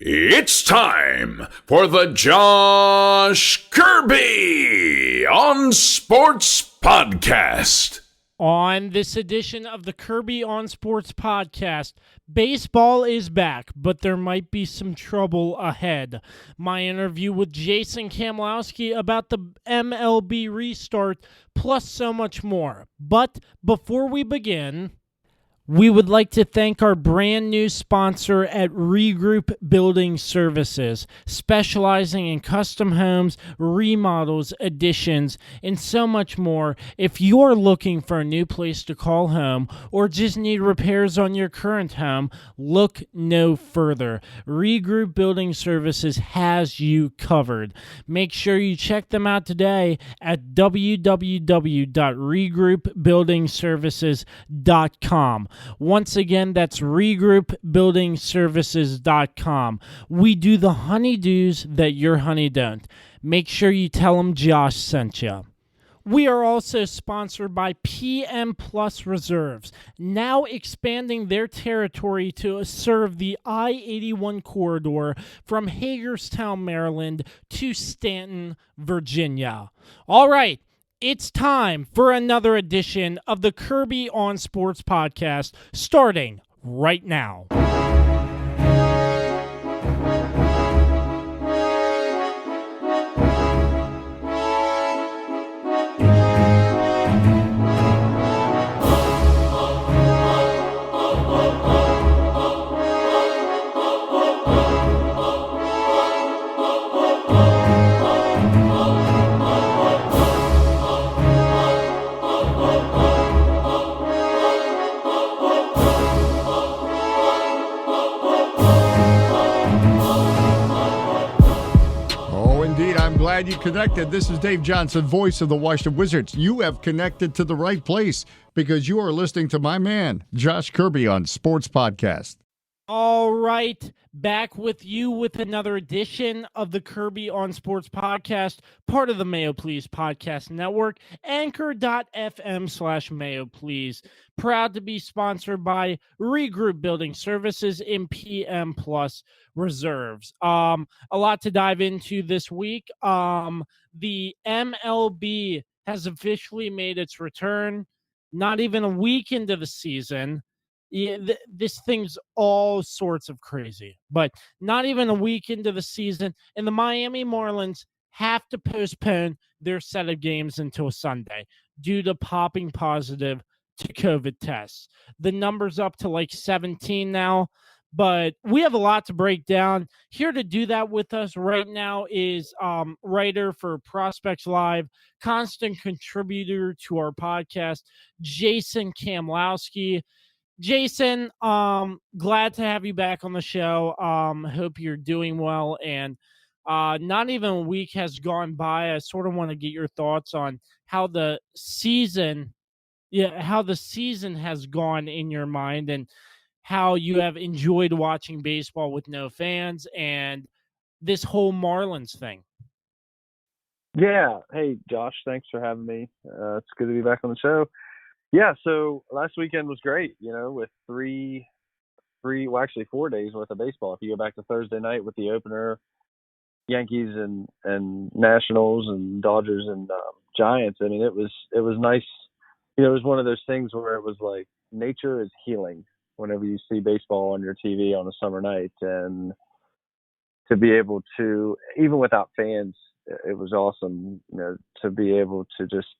It's time for the Josh Kirby on Sports Podcast. On this edition of the Kirby on Sports Podcast, baseball is back, but there might be some trouble ahead. My interview with Jason Kamlowski about the MLB restart, plus so much more. But before we begin, we would like to thank our brand new sponsor at Regroup Building Services, specializing in custom homes, remodels, additions, and so much more. If you're looking for a new place to call home or just need repairs on your current home, look no further. Regroup Building Services has you covered. Make sure you check them out today at www.regroupbuildingservices.com. Once again, that's regroupbuildingservices.com. We do the honeydews that your honey don't. Make sure you tell them Josh sent you. We are also sponsored by PM Plus Reserves, now expanding their territory to serve the I-81 corridor from Hagerstown, Maryland to Stanton, Virginia. All right. It's time for another edition of the Kirby on Sports Podcast, starting right now. Glad you connected. This is Dave Johnson, voice of the Washington Wizards. You have connected to the right place because you are listening to my man, Josh Kirby, on Sports Podcast. All right, back with you with another edition of the Kirby on Sports Podcast, part of the Mayo Please Podcast Network, anchor.fm/Mayo Please. Proud to be sponsored by Regroup Building Services in PM Plus Reserves. A lot to dive into this week. The MLB has officially made its return, not even a week into the season. Yeah, this thing's all sorts of crazy, but not even a week into the season, and the Miami Marlins have to postpone their set of games until Sunday due to popping positive to COVID tests. The number's up to like 17 now, but we have a lot to break down. Here to do that with us right now is writer for Prospects Live, constant contributor to our podcast, Jason Kamlowski. Jason, glad to have you back on the show. Hope you're doing well. And not even a week has gone by. I sort of want to get your thoughts on how the season has gone in your mind and how you have enjoyed watching baseball with no fans and this whole Marlins thing. Yeah. Hey, Josh, thanks for having me. It's good to be back on the show. Yeah, so last weekend was great, with 4 days worth of baseball. If you go back to Thursday night with the opener, Yankees and Nationals and Dodgers and Giants. I mean, it was nice. It was one of those things where it was like nature is healing whenever you see baseball on your TV on a summer night, and to be able to, even without fans, it was awesome, to be able to just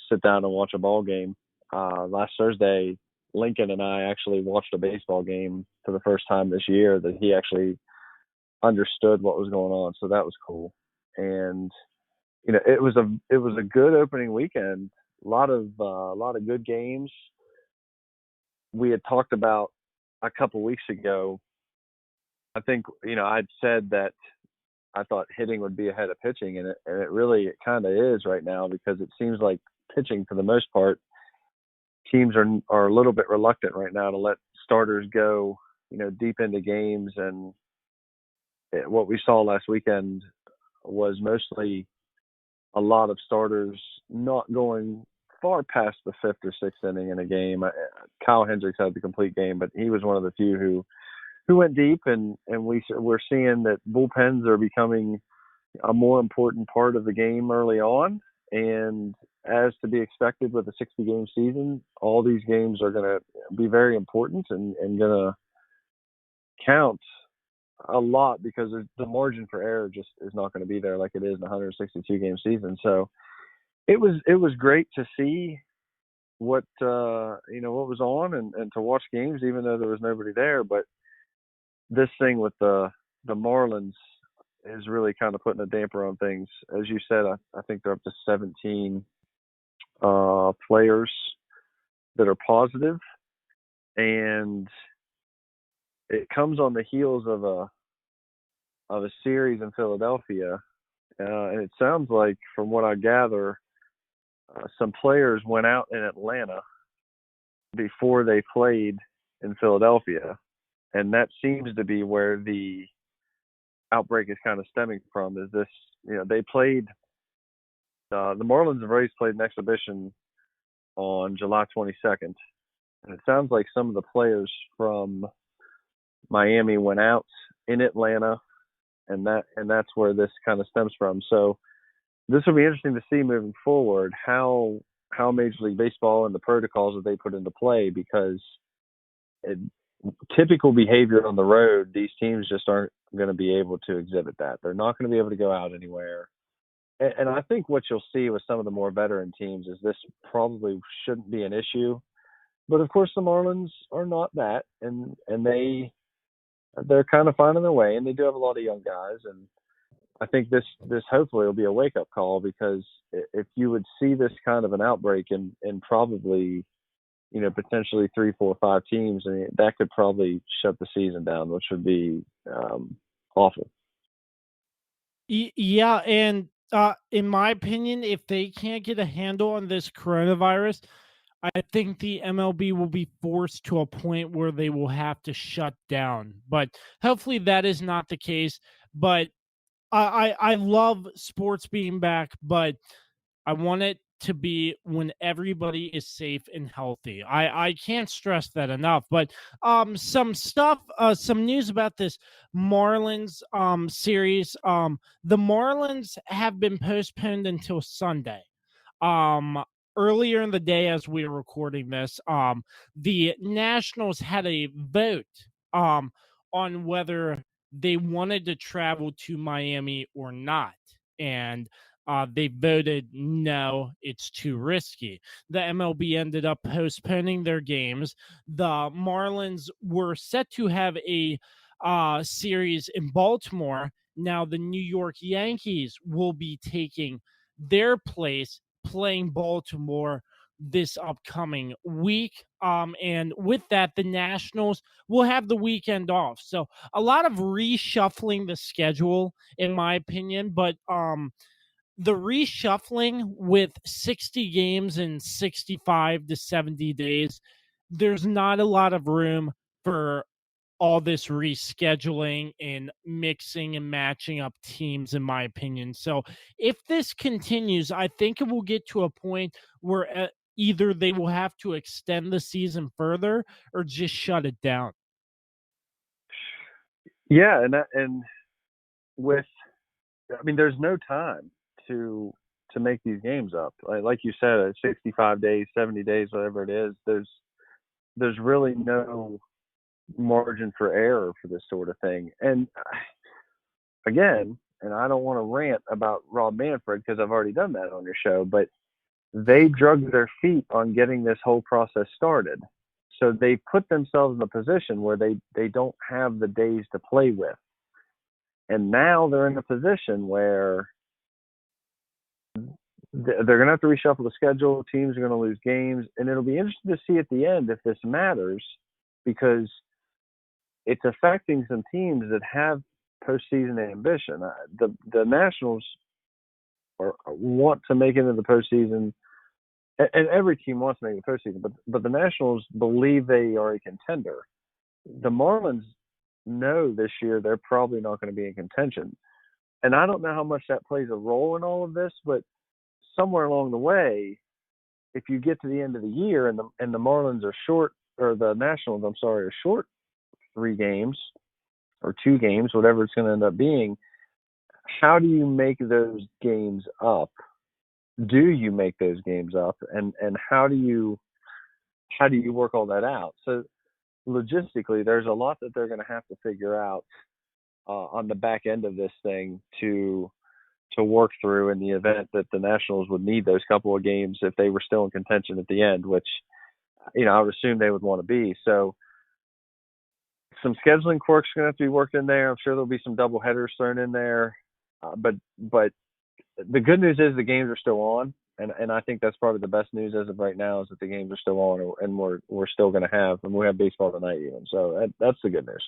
sit down and watch a ball game. Last Thursday, Lincoln and I actually watched a baseball game for the first time this year that he actually understood what was going on. So that was cool. And, it was a good opening weekend. A lot of good games. We had talked about a couple weeks ago. I think, I'd said that I thought hitting would be ahead of pitching, and it really kind of is right now, because it seems like pitching, for the most part, teams are a little bit reluctant right now to let starters go, deep into games. And what we saw last weekend was mostly a lot of starters not going far past the fifth or sixth inning in a game. Kyle Hendricks had the complete game, but he was one of the few who who went deep, and we're seeing that bullpens are becoming a more important part of the game early on. And as to be expected with a 60-game season, all these games are going to be very important and going to count a lot, because the margin for error just is not going to be there like it is in a 162-game season. So it was great to see what what was on, and to watch games even though there was nobody there. But this thing with the Marlins is really kind of putting a damper on things. As you said, I think they're up to 17 players that are positive, and it comes on the heels of a series in Philadelphia, and it sounds like, from what I gather, some players went out in Atlanta before they played in Philadelphia, and that seems to be where the outbreak is kind of stemming from. Is this, they played, the Marlins have already played an exhibition on July 22nd, and it sounds like some of the players from Miami went out in Atlanta, and that's where this kind of stems from. So this will be interesting to see moving forward how Major League Baseball and the protocols that they put into play, because typical behavior on the road, these teams just aren't going to be able to exhibit that. They're not going to be able to go out anywhere. And I think what you'll see with some of the more veteran teams is this probably shouldn't be an issue. But of course the Marlins are not that, and they're kind of finding their way, and they do have a lot of young guys. And I think this hopefully will be a wake-up call, because if you would see this kind of an outbreak in probably, potentially 3, 4, 5 teams, I mean, that could probably shut the season down, which would be awful. Yeah, and in my opinion, if they can't get a handle on this coronavirus, I think the MLB will be forced to a point where they will have to shut down. But hopefully that is not the case. But I love sports being back, but I want it to be when everybody is safe and healthy. I can't stress that enough. But some stuff, some news about this Marlins series. The Marlins have been postponed until Sunday. Um Earlier in the day, as we were recording this, the Nationals had a vote on whether they wanted to travel to Miami or not. And they voted no, it's too risky. The MLB ended up postponing their games. The Marlins were set to have a series in Baltimore. Now the New York Yankees will be taking their place, playing Baltimore this upcoming week. And with that, the Nationals will have the weekend off. So a lot of reshuffling the schedule, in my opinion, but the reshuffling with 60 games in 65 to 70 days, there's not a lot of room for all this rescheduling and mixing and matching up teams, in my opinion. So if this continues, I think it will get to a point where either they will have to extend the season further or just shut it down. Yeah, and there's no time to make these games up. Like you said, 65 days, 70 days, whatever it is, there's really no margin for error for this sort of thing. And again, and I don't want to rant about Rob Manfred, because I've already done that on your show, but they dragged their feet on getting this whole process started. So they put themselves in a position where they don't have the days to play with. And now they're in a position where they're going to have to reshuffle the schedule. Teams are going to lose games. And it'll be interesting to see at the end if this matters, because it's affecting some teams that have postseason ambition. The Nationals want to make it into the postseason, and every team wants to make the postseason, but the Nationals believe they are a contender. The Marlins know this year they're probably not going to be in contention. And I don't know how much that plays a role in all of this, but somewhere along the way, if you get to the end of the year and the Marlins are short, or the Nationals, I'm sorry, are short 3 games or 2 games, whatever it's going to end up being. How do you make those games up? Do you make those games up? And how do you work all that out? So logistically, there's a lot that they're going to have to figure out on the back end of this thing to work through in the event that the Nationals would need those couple of games if they were still in contention at the end, which, I would assume they would want to be. So some scheduling quirks are going to have to be worked in there. I'm sure there'll be some double headers thrown in there. But the good news is the games are still on. And I think that's probably the best news as of right now is that the games are still on and we're still going to have, and we have baseball tonight even. So that's the good news.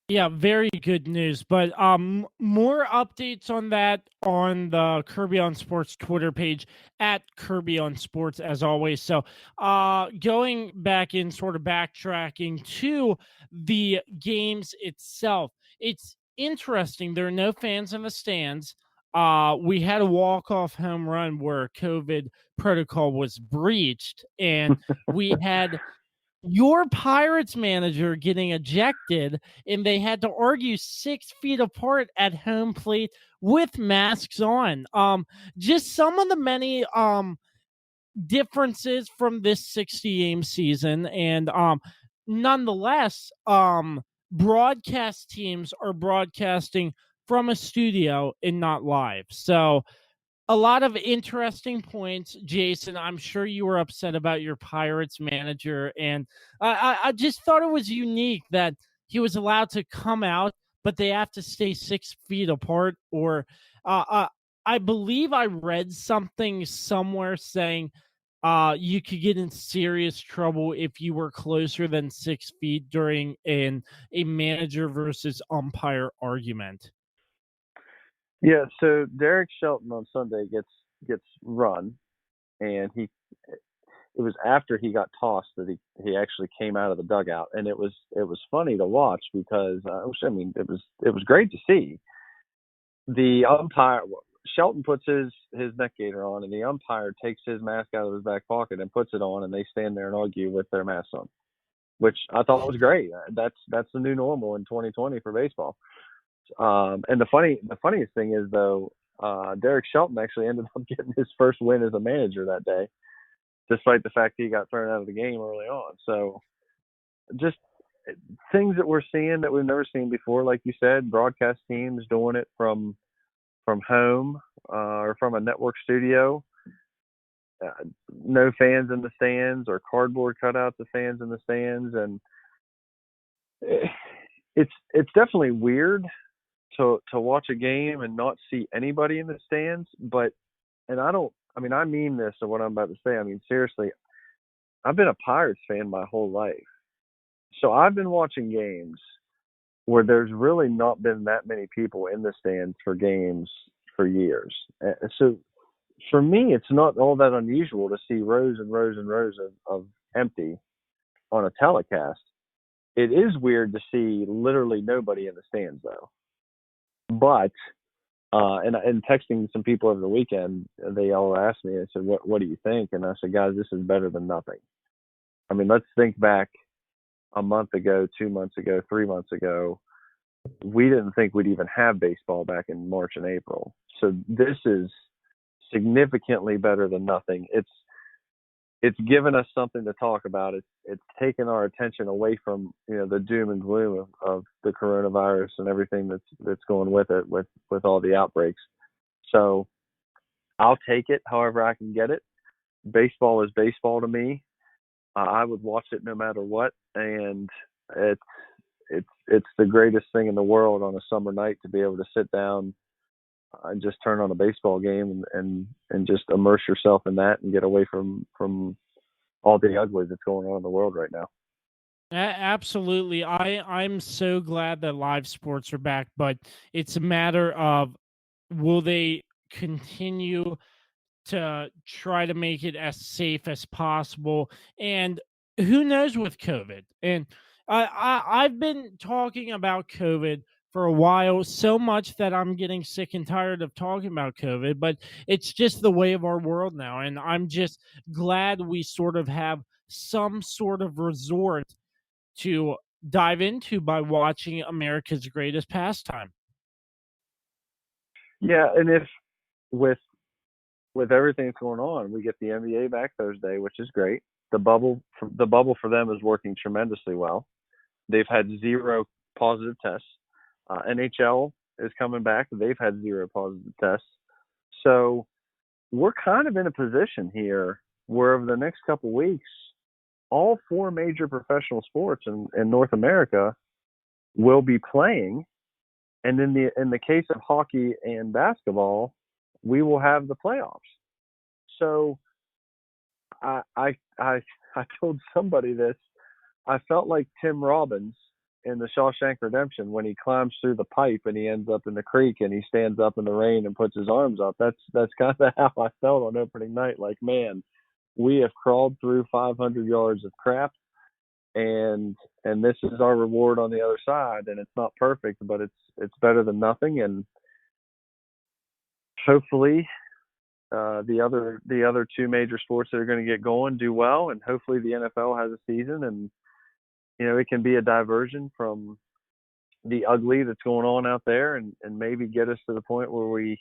Yeah, very good news. But more updates on that on the Kirby on Sports Twitter page at Kirby on Sports as always. So going back in, sort of backtracking to the games itself, it's interesting. There are no fans in the stands. We had a walk-off home run where COVID protocol was breached, and we had your Pirates manager getting ejected, and they had to argue 6 feet apart at home plate with masks on. Just some of the many differences from this 60-game season, and nonetheless, broadcast teams are broadcasting from a studio and not live. So a lot of interesting points, Jason. I'm sure you were upset about your Pirates manager, and I just thought it was unique that he was allowed to come out, but they have to stay 6 feet apart. Or I believe I read something somewhere saying you could get in serious trouble if you were closer than 6 feet during a manager versus umpire argument. Yeah, so Derek Shelton on Sunday gets run, and it was after he got tossed that he actually came out of the dugout, and it was funny to watch because it was great to see. The umpire, Shelton, puts his neck gaiter on, and the umpire takes his mask out of his back pocket and puts it on, and they stand there and argue with their masks on, which I thought was great. That's the new normal in 2020 for baseball. And the funniest thing is, though, Derek Shelton actually ended up getting his first win as a manager that day, despite the fact he got thrown out of the game early on. So just things that we're seeing that we've never seen before, like you said, broadcast teams doing it from home or from a network studio. No fans in the stands or cardboard cutouts of fans in the stands. And it's definitely weird to watch a game and not see anybody in the stands, I mean this to what I'm about to say. I mean, seriously, I've been a Pirates fan my whole life. So I've been watching games where there's really not been that many people in the stands for games for years. So for me, it's not all that unusual to see rows and rows and rows of empty on a telecast. It is weird to see literally nobody in the stands, though. But and texting some people over the weekend, they all asked me, I said, what do you think? And I said, guys, this is better than nothing. I mean, let's think back a month ago, 2 months ago, 3 months ago. We didn't think we'd even have baseball back in March and April. So this is significantly better than nothing. It's given us something to talk about. It's taken our attention away from the doom and gloom of the coronavirus and everything that's going with it, with all the outbreaks. So I'll take it however I can get it. Baseball is baseball to me. I would watch it no matter what, and it's the greatest thing in the world on a summer night to be able to sit down and just turn on a baseball game and just immerse yourself in that and get away from all the ugly that's going on in the world right now. Absolutely. I'm so glad that live sports are back, but it's a matter of, will they continue to try to make it as safe as possible? And who knows with COVID? And I've been talking about COVID for a while, so much that I'm getting sick and tired of talking about COVID, but it's just the way of our world now. And I'm just glad we sort of have some sort of resort to dive into by watching America's greatest pastime. Yeah, and if with everything that's going on, we get the NBA back Thursday, which is great. The bubble for them is working tremendously well. They've had 0 positive tests. NHL is coming back. They've had 0 positive tests. So we're kind of in a position here where over the next couple weeks, all 4 major professional sports in North America will be playing. And in the case of hockey and basketball, we will have the playoffs. So I told somebody this. I felt like Tim Robbins in the Shawshank Redemption when he climbs through the pipe and he ends up in the creek and he stands up in the rain and puts his arms up. That's kind of how I felt on opening night. Like, man, we have crawled through 500 yards of crap, and this is our reward on the other side. And it's not perfect, but it's better than nothing. And hopefully, the other 2 major sports that are going to get going do well, and hopefully the NFL has a season, and it can be a diversion from the ugly that's going on out there, and maybe get us to the point where we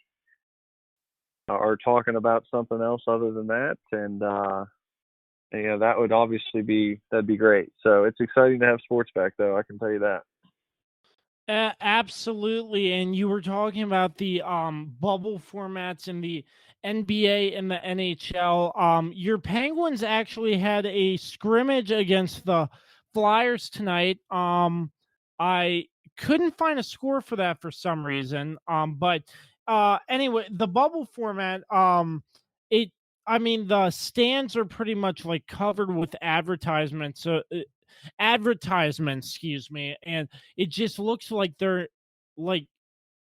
are talking about something else other than that. And that would obviously that'd be great. So it's exciting to have sports back, though. I can tell you that. Absolutely. And you were talking about the bubble formats in the NBA and the NHL. Your Penguins actually had a scrimmage against the Flyers tonight. I couldn't find a score for that for some reason. But anyway, the bubble format, it I mean, the stands are pretty much like covered with advertisements. Advertisements, excuse me, and it just looks like they're like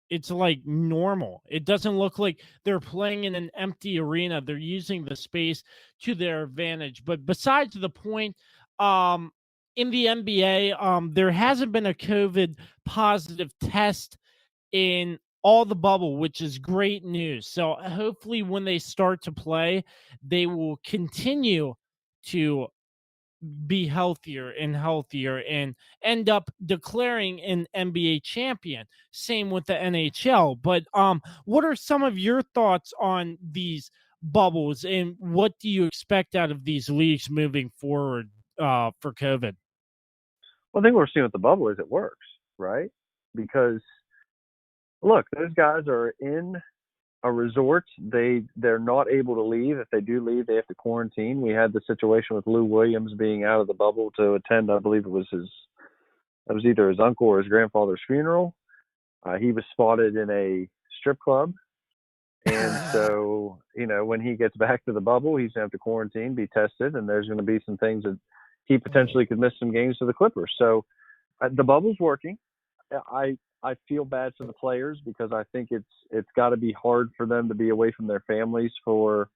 it's like normal. It doesn't look like they're playing in an empty arena. They're using the space to their advantage. But besides the point, um, in the NBA, there hasn't been a COVID positive test in all the bubble, which is great news. So hopefully, when they start to play, they will continue to be healthier and healthier and end up declaring an NBA champion. Same with the NHL. But what are some of your thoughts on these bubbles, and what do you expect out of these leagues moving forward for COVID? Well, I think what we're seeing with the bubble is it works, right? Because look, those guys are in a resort. They're not able to leave. If they do leave, they have to quarantine. We had the situation with Lou Williams being out of the bubble to attend, I believe it was either his uncle or his grandfather's funeral. He was spotted in a strip club, and so when he gets back to the bubble, he's going to have to quarantine, be tested, and there's going to be some things that he potentially could miss some games to the Clippers. So the bubble's working. I feel bad for the players because I think it's got to be hard for them to be away from their families for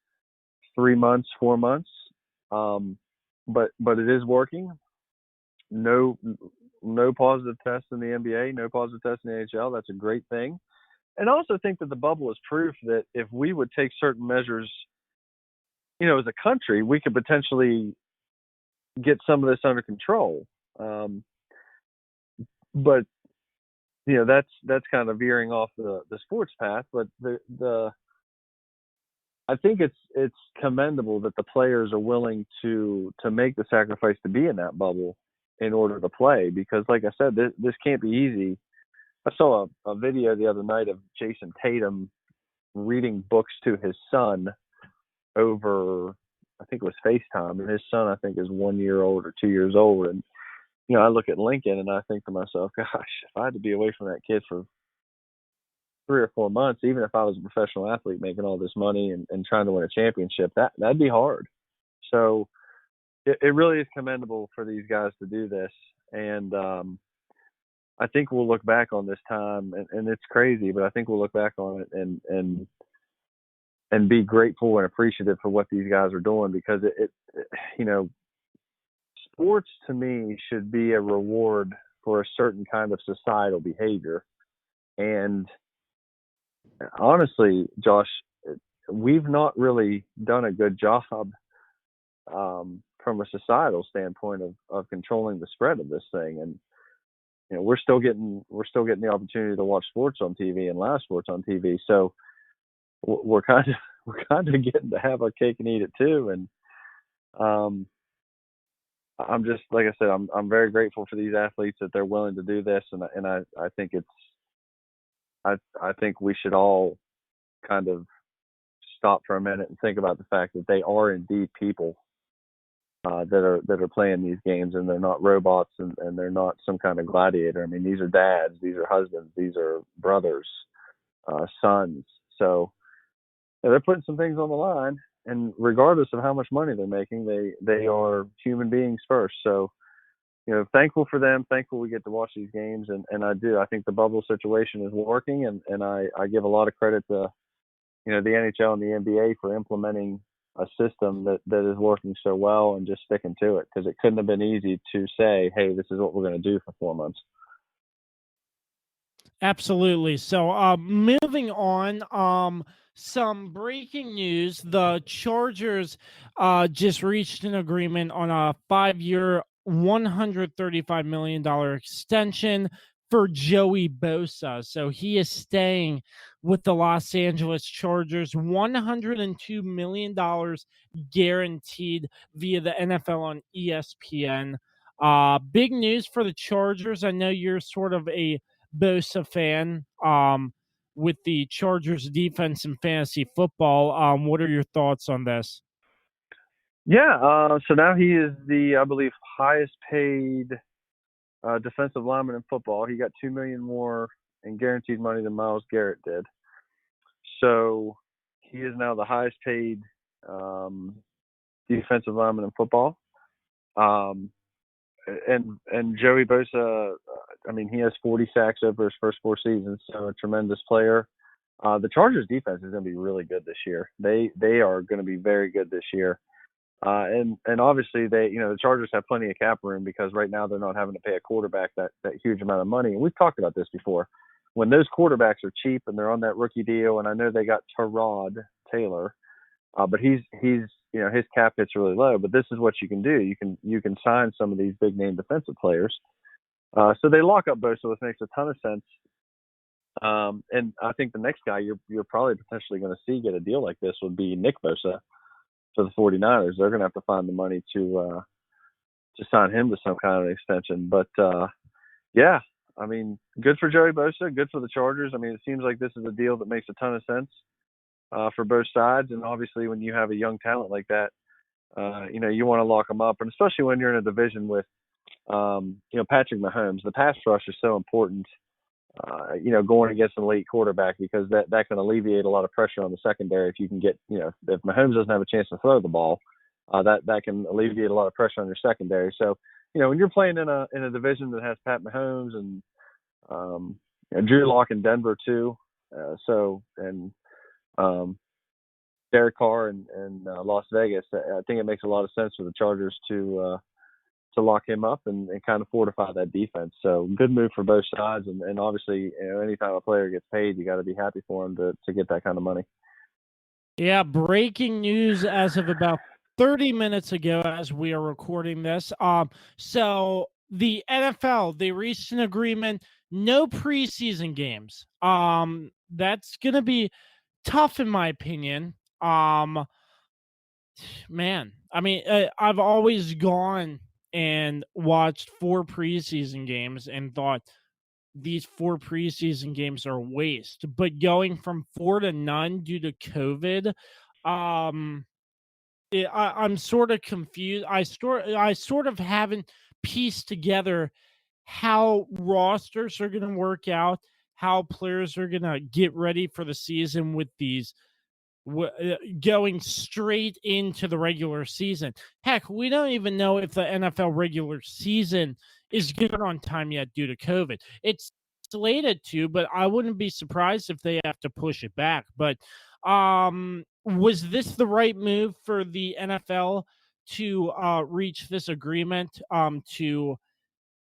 3 months, 4 months. But it is working. No positive tests in the NBA, no positive tests in the NHL. That's a great thing. And I also think that the bubble is proof that if we would take certain measures, as a country, we could potentially get some of this under control. But that's kind of veering off the sports path. But I think it's commendable that the players are willing to make the sacrifice to be in that bubble in order to play, because like I said, this can't be easy. I saw a video the other night of Jason Tatum reading books to his son over, I think it was FaceTime, and his son I think is 1 year old or 2 years old. And I look at Lincoln and I think to myself, gosh, if I had to be away from that kid for 3 or 4 months, even if I was a professional athlete making all this money and trying to win a championship, that'd be hard. So it really is commendable for these guys to do this. And I think we'll look back on this time, and it's crazy, but I think we'll look back on it and be grateful and appreciative for what these guys are doing, because it sports to me should be a reward for a certain kind of societal behavior. And honestly, Josh, we've not really done a good job from a societal standpoint of controlling the spread of this thing. And we're still getting the opportunity to watch sports on TV and live sports on TV. So we're kind of getting to have our cake and eat it too. And I'm just, like I said, I'm very grateful for these athletes that they're willing to do this, and I think I think we should all kind of stop for a minute and think about the fact that they are indeed people that are playing these games, and they're not robots, and they're not some kind of gladiator. I mean, these are dads, these are husbands, these are brothers, sons. So they're putting some things on the line, and regardless of how much money they're making, they are human beings first. So, thankful for them, thankful we get to watch these games, and I think the bubble situation is working, and I give a lot of credit to the NHL and the NBA for implementing a system that is working so well and just sticking to it, because it couldn't have been easy to say, hey, this is what we're going to do for 4 months. Absolutely. So moving on, some breaking news. The Chargers just reached an agreement on a 5-year, $135 million extension for Joey Bosa. So he is staying with the Los Angeles Chargers, $102 million guaranteed via the NFL on ESPN. Big news for the Chargers. I know you're sort of a Bosa fan with the Chargers defense in fantasy football. What are your thoughts on this? Yeah, so now he is the, I believe, highest paid defensive lineman in football. He got $2 million more in guaranteed money than Myles Garrett did. So he is now the highest paid defensive lineman in football. And Joey Bosa, he has 40 sacks over his first 4 seasons, so a tremendous player. The Chargers defense is going to be really good this year. They are going to be very good this year. And obviously the Chargers have plenty of cap room, because right now they're not having to pay a quarterback that huge amount of money. And we've talked about this before. When those quarterbacks are cheap and they're on that rookie deal, and I know they got Tyrod Taylor, but he's his cap hit's really low. But this is what you can do. You can sign some of these big name defensive players. So they lock up Bosa, which makes a ton of sense. And I think the next guy you're probably potentially going to see get a deal like this would be Nick Bosa for the 49ers. They're going to have to find the money to sign him to some kind of extension. But yeah, good for Joey Bosa, good for the Chargers. It seems like this is a deal that makes a ton of sense for both sides. And obviously, when you have a young talent like that, you want to lock them up, and especially when you're in a division with Patrick Mahomes. The pass rush is so important. Going against an elite quarterback, because that can alleviate a lot of pressure on the secondary. If you can get, if Mahomes doesn't have a chance to throw the ball, that can alleviate a lot of pressure on your secondary. So, when you're playing in a division that has Pat Mahomes and Drew Lock in Denver too, and Derek Carr and Las Vegas, I think it makes a lot of sense for the Chargers to lock him up and kind of fortify that defense. So good move for both sides. And obviously, anytime a player gets paid, you got to be happy for him to get that kind of money. Yeah, breaking news as of about 30 minutes ago as we are recording this. So the NFL, they reached an agreement, no preseason games. That's going to be tough in my opinion. Man, I've always gone and watched 4 preseason games and thought these 4 preseason games are a waste. But going from 4 to none due to COVID, I'm sort of confused. I sort of haven't pieced together how rosters are going to work out, how players are going to get ready for the season with these going straight into the regular season. Heck, we don't even know if the NFL regular season is good on time yet due to COVID. It's slated to, but I wouldn't be surprised if they have to push it back. But was this the right move for the NFL to reach this agreement to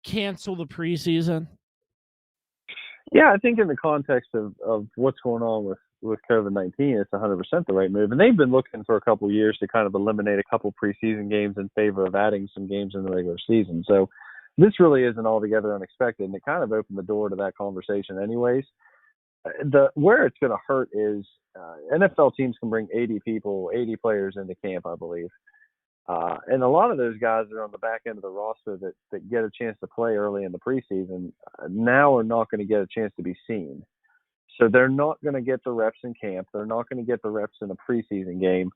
cancel the preseason? Yeah, I think in the context of what's going on with COVID-19, it's 100% the right move. And they've been looking for a couple years to kind of eliminate a couple preseason games in favor of adding some games in the regular season. So this really isn't altogether unexpected, and it kind of opened the door to that conversation anyways. Where it's going to hurt is NFL teams can bring 80 players into camp, I believe. And a lot of those guys that are on the back end of the roster that get a chance to play early in the preseason now are not going to get a chance to be seen. So they're not going to get the reps in camp. They're not going to get the reps in a preseason game.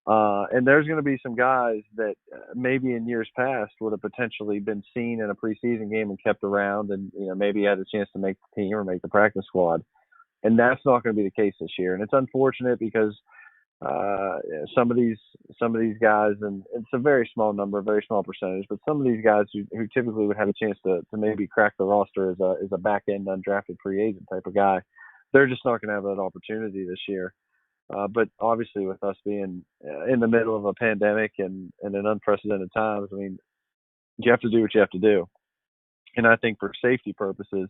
And there's going to be some guys that maybe in years past would have potentially been seen in a preseason game and kept around and, maybe had a chance to make the team or make the practice squad. And that's not going to be the case this year. And it's unfortunate because some of these guys, and it's a very small number, a very small percentage, but some of these guys who typically would have a chance to maybe crack the roster as a back end undrafted free agent type of guy, they're just not going to have that opportunity this year. But obviously, with us being in the middle of a pandemic and in unprecedented times, I mean, you have to do what you have to do. And I think for safety purposes,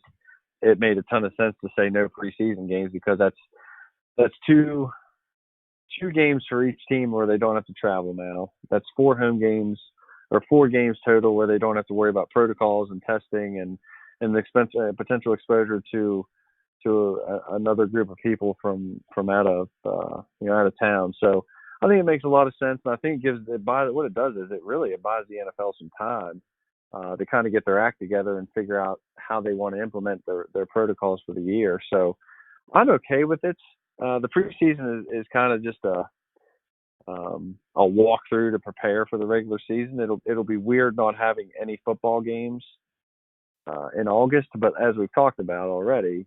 it made a ton of sense to say no preseason games because that's two games for each team where they don't have to travel now. That's 4 home games or 4 games total where they don't have to worry about protocols and testing and the potential exposure to another group of people from out of town. So I think it makes a lot of sense, and I think what it does is it buys the NFL some time to kind of get their act together and figure out how they want to implement their protocols for the year. So I'm okay with it. The preseason is kind of just a walkthrough to prepare for the regular season. It'll be weird not having any football games in August, but as we've talked about already,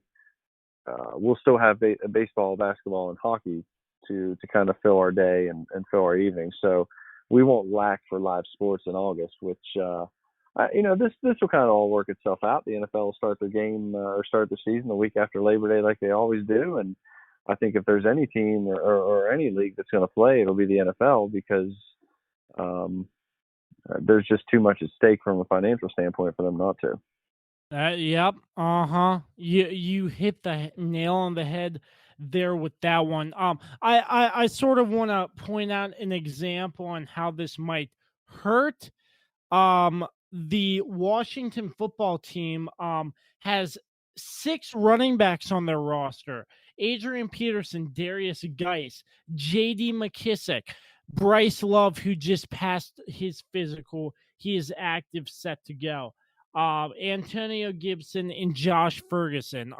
we'll still have baseball, basketball, and hockey to kind of fill our day and fill our evening. So we won't lack for live sports in August, which this will kind of all work itself out. The NFL will start their game or start the season the week after Labor Day like they always do, and I think if there's any team or any league that's going to play, it'll be the NFL because there's just too much at stake from a financial standpoint for them not to. Yep. You hit the nail on the head there with that one. I sort of want to point out an example on how this might hurt. The Washington football team has 6 running backs on their roster: Adrian Peterson, Darius Geis, J.D. McKissick, Bryce Love, who just passed his physical. He is active, set to go. Antonio Gibson and Josh Ferguson.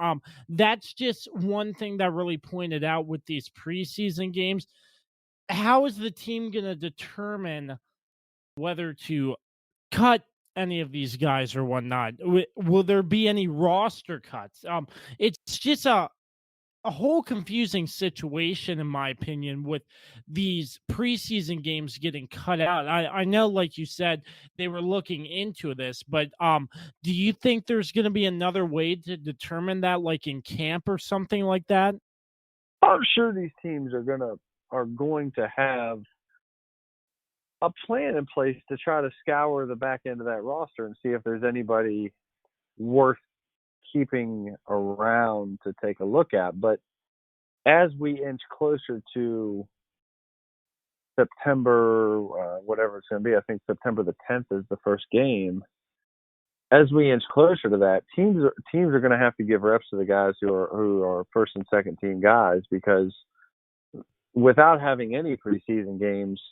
That's just one thing that really pointed out with these preseason games. How is the team going to determine whether to cut any of these guys or whatnot? Will there be any roster cuts? It's just a whole confusing situation, in my opinion, with these preseason games getting cut out. I know, like you said, they were looking into this, but do you think there's going to be another way to determine that, like in camp or something like that? I'm sure these teams are going to have a plan in place to try to scour the back end of that roster and see if there's anybody worth keeping around to take a look at. But as we inch closer to September, whatever it's going to be, I think September the 10th is the first game. As we inch closer to that, teams are going to have to give reps to the guys who are first and second team guys, because without having any preseason games,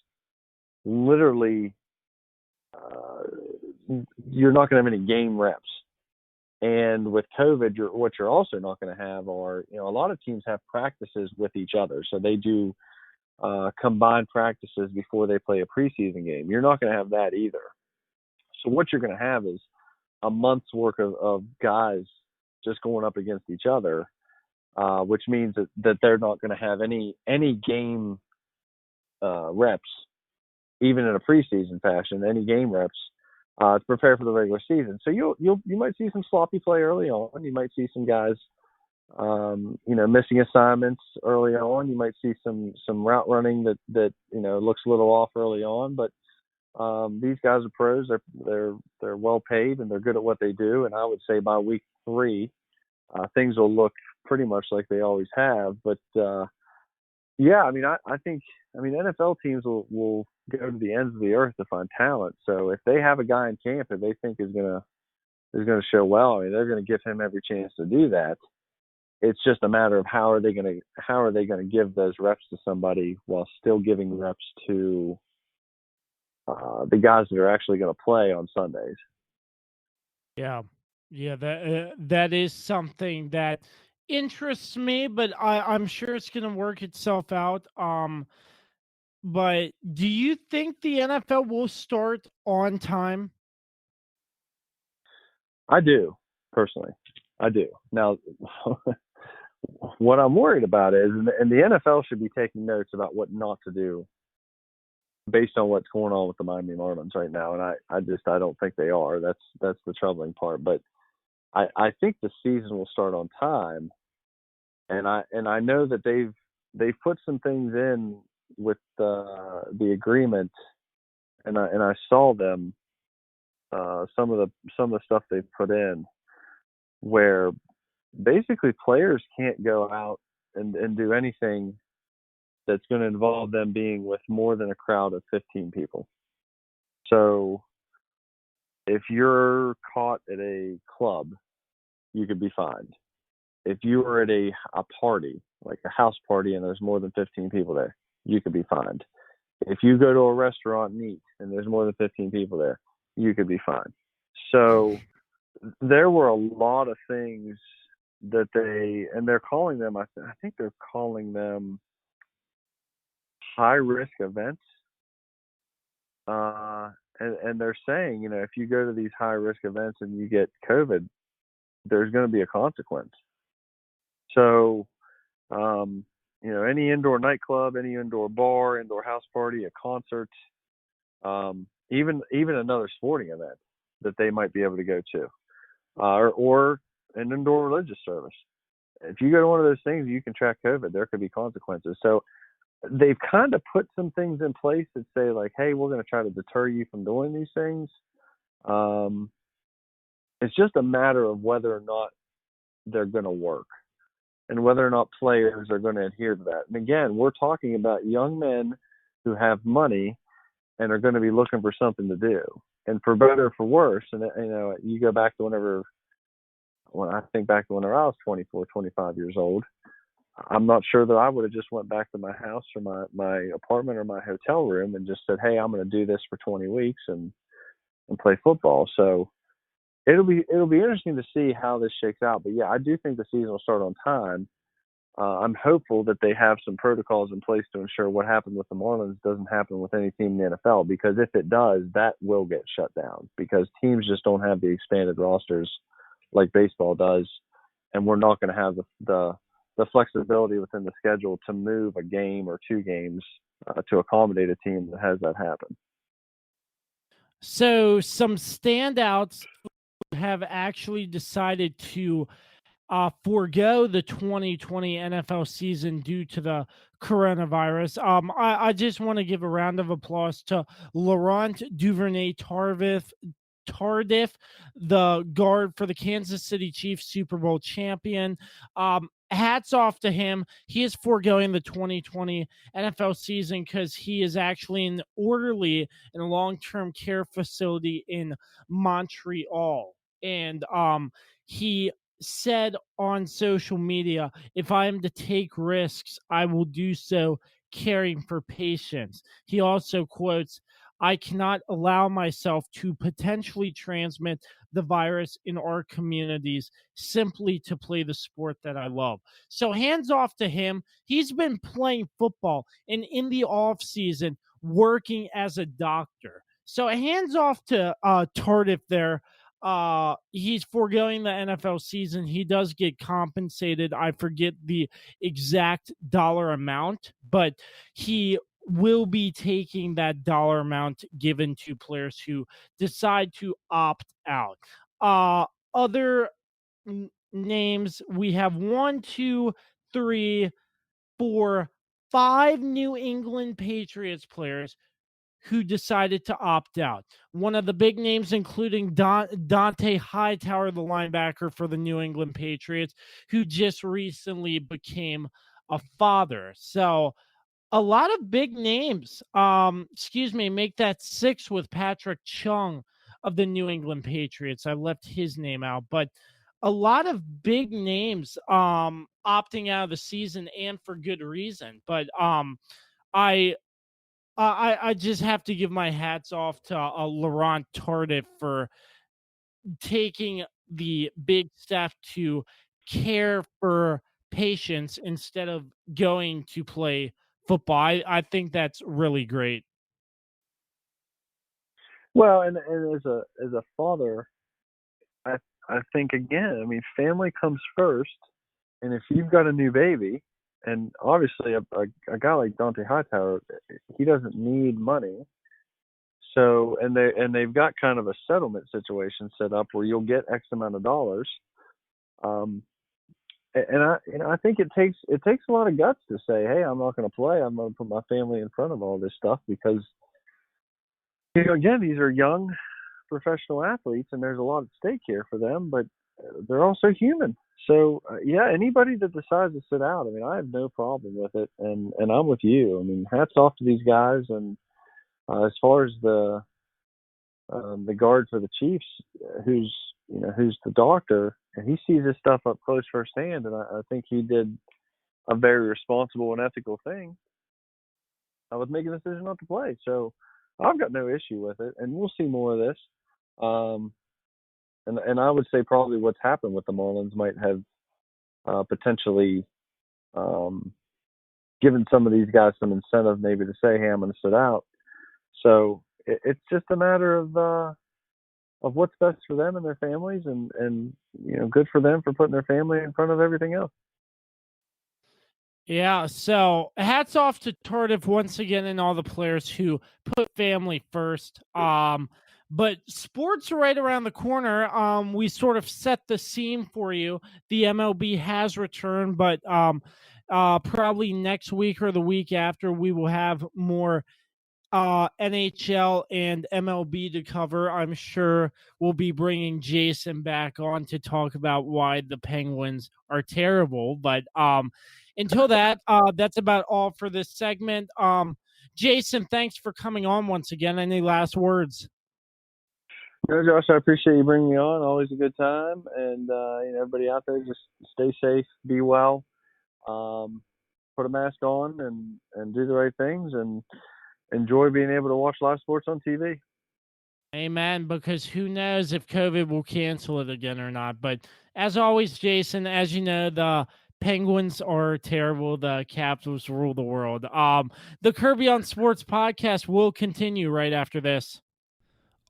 literally, you're not going to have any game reps. And with COVID, what you're also not going to have are, a lot of teams have practices with each other. So they do combined practices before they play a preseason game. You're not going to have that either. So what you're going to have is a month's work of guys just going up against each other, which means that they're not going to have any game reps, even in a preseason fashion, any game reps to prepare for the regular season. So you might see some sloppy play early on. You might see some guys, missing assignments early on. You might see some route running that looks a little off early on. But these guys are pros. They're well paid and they're good at what they do. And I would say by week 3, things will look pretty much like they always have. But yeah, I mean, I think, NFL teams will go to the ends of the earth to find talent. So if they have a guy in camp that they think is gonna show well, I mean, they're gonna give him every chance to do that. It's just a matter of how are they gonna give those reps to somebody while still giving reps to the guys that are actually going to play on Sundays. Yeah, yeah, that is something that interests me, but I'm sure it's going to work itself out. But do you think the NFL will start on time? I do, personally. I do. Now, what I'm worried about is, and the NFL should be taking notes about what not to do based on what's going on with the Miami Marlins right now. And I don't think they are. That's the troubling part. But I think the season will start on time. And I know that they've put some things in with the agreement, and I saw them some of the stuff they've put in where basically players can't go out and do anything that's going to involve them being with more than a crowd of 15 people. So if you're caught at a club, you could be fined. If you were at a party, like a house party, and there's more than 15 people there, you could be fined. If you go to a restaurant and eat and there's more than 15 people there, you could be fined. So there were a lot of things that they're calling them, I think they're calling them high risk events. And they're saying, if you go to these high risk events and you get COVID, there's going to be a consequence. So, any indoor nightclub, any indoor bar, indoor house party, a concert, even another sporting event that they might be able to go to, or an indoor religious service. If you go to one of those things, you can track COVID. There could be consequences. So they've kind of put some things in place that say, like, hey, we're going to try to deter you from doing these things. It's just a matter of whether or not they're going to work and whether or not players are going to adhere to that. And again, we're talking about young men who have money and are going to be looking for something to do. And for better or for worse, and you go back to when I think back to whenever I was 24, 25 years old, I'm not sure that I would have just went back to my house or my apartment or my hotel room and just said, hey, I'm going to do this for 20 weeks and play football. So it'll be interesting to see how this shakes out. But yeah, I do think the season will start on time. I'm hopeful that they have some protocols in place to ensure what happened with the Marlins doesn't happen with any team in the NFL, because if it does, that will get shut down because teams just don't have the expanded rosters like baseball does, and we're not going to have the flexibility within the schedule to move a game or two games to accommodate a team that has that happen. So some standouts have actually decided to forego the 2020 NFL season due to the coronavirus. I just want to give a round of applause to Laurent Tardif, the guard for the Kansas City Chiefs, Super Bowl champion. Hats off to him. He is foregoing the 2020 NFL season because he is actually an orderly in a long-term care facility in Montreal. And he said on social media, if I am to take risks, I will do so caring for patients. He also quotes, I cannot allow myself to potentially transmit the virus in our communities simply to play the sport that I love. So hands off to him. He's been playing football and in the off season working as a doctor. So hands off to Tardif there. He's foregoing the NFL season. He does get compensated. I forget the exact dollar amount, but he will be taking that dollar amount given to players who decide to opt out. Other names, we have 5 New England Patriots players who decided to opt out. One of the big names, including Dante Hightower, the linebacker for the New England Patriots, who just recently became a father. So a lot of big names, make that 6 with Patrick Chung of the New England Patriots. I left his name out, but a lot of big names opting out of the season, and for good reason. But I just have to give my hats off to Laurent Tardif for taking the big step to care for patients instead of going to play football. I think that's really great. Well, and as a father, I think, again, I mean, family comes first, and if you've got a new baby, and obviously a guy like Dante Hightower, he doesn't need money. So, and they've got kind of a settlement situation set up where you'll get X amount of dollars. And I think it takes a lot of guts to say, hey, I'm not going to play. I'm going to put my family in front of all this stuff, because, again, these are young professional athletes, and there's a lot at stake here for them, but they're also human. So, anybody that decides to sit out, I mean, I have no problem with it, and I'm with you. I mean, hats off to these guys. And as far as the guard for the Chiefs, who's the doctor, and he sees this stuff up close firsthand, and I think he did a very responsible and ethical thing with making the decision not to play. So I've got no issue with it, and we'll see more of this. And I would say probably what's happened with the Marlins might have potentially given some of these guys some incentive maybe to say, hey, I'm going to sit out. So it's just a matter of what's best for them and their families, and good for them for putting their family in front of everything else. Yeah, so hats off to Tardif once again and all the players who put family first. But sports are right around the corner. We sort of set the scene for you. The MLB has returned, but probably next week or the week after, we will have more NHL and MLB to cover. I'm sure we'll be bringing Jason back on to talk about why the Penguins are terrible. But until that, that's about all for this segment. Jason, thanks for coming on once again. Any last words? No, Josh, I appreciate you bringing me on. Always a good time. And, everybody out there, just stay safe, be well, put a mask on, and do the right things, and enjoy being able to watch live sports on TV. Amen, because who knows if COVID will cancel it again or not. But as always, Jason, as you know, the Penguins are terrible. The Capitals rule the world. The Kirby on Sports podcast will continue right after this.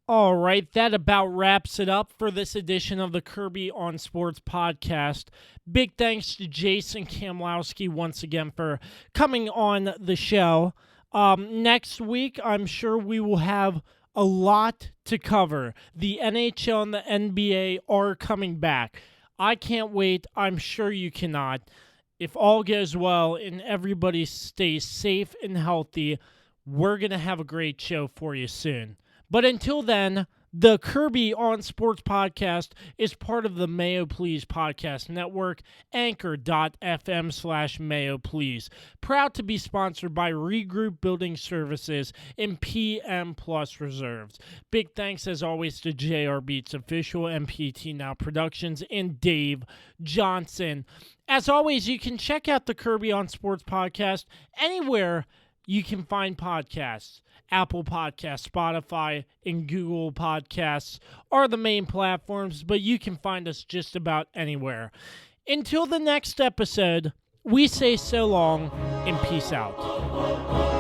All right, that about wraps it up for this edition of the Kirby on Sports podcast. Big thanks to Jason Kamlowski once again for coming on the show. Next week, I'm sure we will have a lot to cover. The NHL and the NBA are coming back. I can't wait. I'm sure you cannot. If all goes well and everybody stays safe and healthy, we're going to have a great show for you soon. But until then, the Kirby on Sports podcast is part of the Mayo Please podcast network, anchor.fm/Mayo Please. Proud to be sponsored by Regroup Building Services and PM Plus Reserves. Big thanks, as always, to JR Beats Official, MPT Now Productions, and Dave Johnson. As always, you can check out the Kirby on Sports podcast anywhere you can find podcasts. Apple Podcasts, Spotify, and Google Podcasts are the main platforms, but you can find us just about anywhere. Until the next episode, we say so long and peace out.